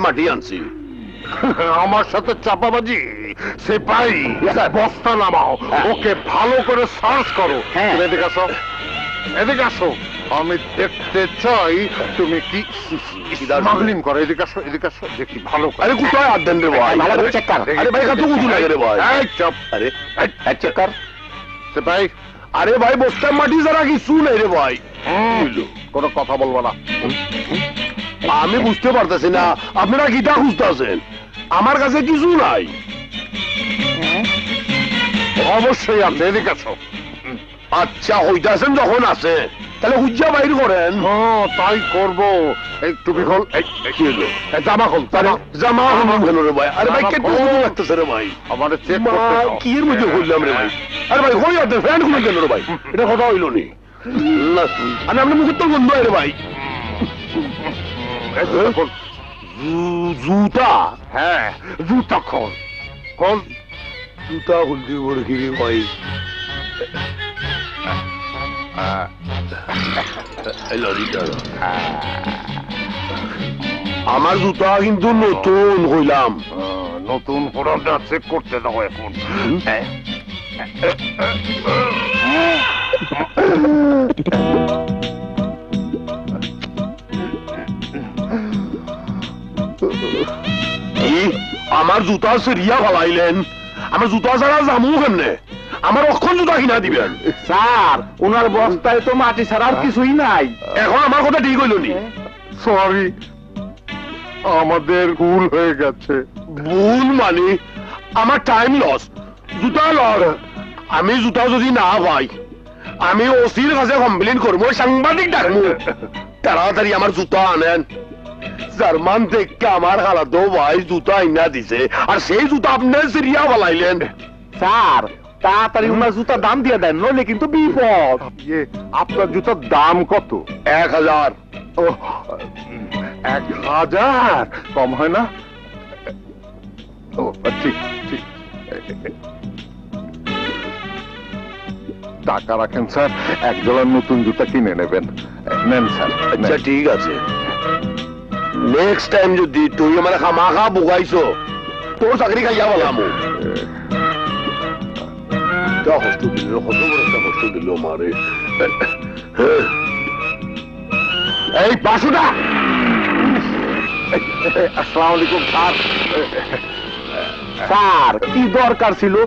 মাটি আনছি। আমার সাথে চাপাবাজি সিপাহী বস্তা নামাও, ওকে ভালো করে সার্চ করো। এদিকে আসো, এদিকে আসো, আমি দেখতে চাই তুমি কি স্মাগলিং করো। এদিকে আসো, এদিকে আসো, দেখি ভালো করে। আরে কোথায় হাত দেন রে ভাই? ভালো করে চেক কর। আরে ভাই কত উঁচু লাগে রে ভাই? এই চুপ। আরে চেক কর। ভাই, আরে ভাই বস্তার মাটি যারা কিছু নেই রে ভাই। কোনো কথা বলবো না। আমি বুঝতে পারতেছি না আপনারা গীতা খুঁজতেছেন, আমার কাছে কিছু নাই। অবশ্যই আছে, এদিকে আসো। আচ্ছা হইতাছেন যখন আছে তাহলে হুজ্জা বাইর করেন। হ্যাঁ তাই করবো। এই টুপি খোল, এই কি হলো? জামা খোল, জামা হলাম কেন রে ভাই? আরে ভাই কেটে শুরু লাগতেছে রে ভাই। আমার চেক করতে দাও। কি এর মধ্যে খুললাম রে ভাই? আরে ভাই হই আছে ফ্যান খুলে কেন রে ভাই? এটা কথা হইল নি। আরে আপনি মুখের তো বন্ধ হয় রে ভাই। জুতা? হ্যাঁ জুতা খোল, খোল। জুতা খুলতে বড় কি রে ভাই? আমার জুতা কিন্তু নতুন হইলাম। নতুন পুরানটা চেক করতে দাও এখন। কি আমার জুতা সিরিয়া ফালাইলেন? আমার জুতা ছাড়া জামু কেমনে? আমার অক্ষণ জুতা কিনা দিবেন? স্যার ওনার বস্তায় তো মাটি ছাড়া আর কিছুই নাই। এখন আমার কথা ঠিক হইল নি? সরি, আমাদের ভুল হয়ে গেছে। ভুল মানে আমার টাইম লস, জুতা লস। আমি জুতা যদি না পাই আমি ওসির কাছে কমপ্লেন করবো, সাংবাদিক ডাকবো। তাড়াতাড়ি আমার জুতা আনেন। জার্মান থেকে আমার হালাতো ভাই জুতা আইনা দিছে, আর সেই জুতা আপনি সিরিয়া বালাইলেন। স্যার তাড়াতাড়ি ওনার জুতার দাম দিয়ে দেন, নইলে কিন্তু বিপদ। আপনার জুতার দাম কত? 1000। 1000 কম হয় না? ও ঠিক ঠিক। টাকা রাখেন স্যার, এক জোড়া নতুন জুতা কিনে নেবেন। নেন স্যার। আচ্ছা ঠিক আছে, নেক্সট টাইম যদি তুই আমার খামাখা বুকাইছো তোর চাকরি খাইয়া বলাম। কষ্ট দিল, কত বড় একটা কষ্ট দিল মারে। এই বাসুদা, আসসালামু আলাইকুম স্যার। স্যার কি দরকার ছিল